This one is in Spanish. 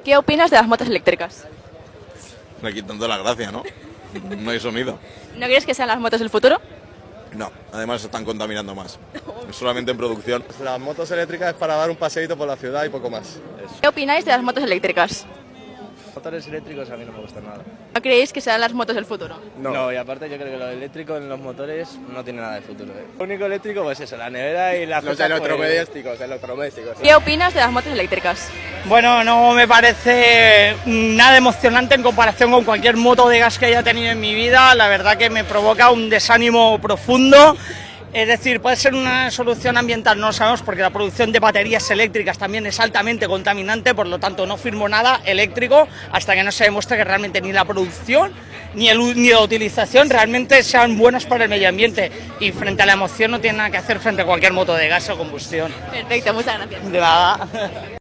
¿Qué opinas de las motos eléctricas? Le quitando la gracia, ¿no? No hay sonido. ¿No crees que sean las motos del futuro? No, además están contaminando más. Solamente en producción. Las motos eléctricas es para dar un paseíto por la ciudad y poco más. ¿Qué opináis de las motos eléctricas? Motores eléctricos a mí no me gustan nada. ¿No creéis que sean las motos del futuro? No, y aparte yo creo que lo eléctrico en los motores no tiene nada de futuro. Lo único eléctrico pues eso, la nevera y las Los cosas, electrodomésticos. ¿Qué opinas de las motos eléctricas? Bueno, no me parece nada emocionante en comparación con cualquier moto de gas que haya tenido en mi vida. La verdad que me provoca un desánimo profundo. Es decir, puede ser una solución ambiental, no lo sabemos, porque la producción de baterías eléctricas también es altamente contaminante, por lo tanto no firmo nada eléctrico hasta que no se demuestre que realmente ni la producción ni la utilización realmente sean buenas para el medio ambiente. Y frente a la emoción no tiene nada que hacer frente a cualquier moto de gas o combustión. Perfecto, muchas gracias. De nada.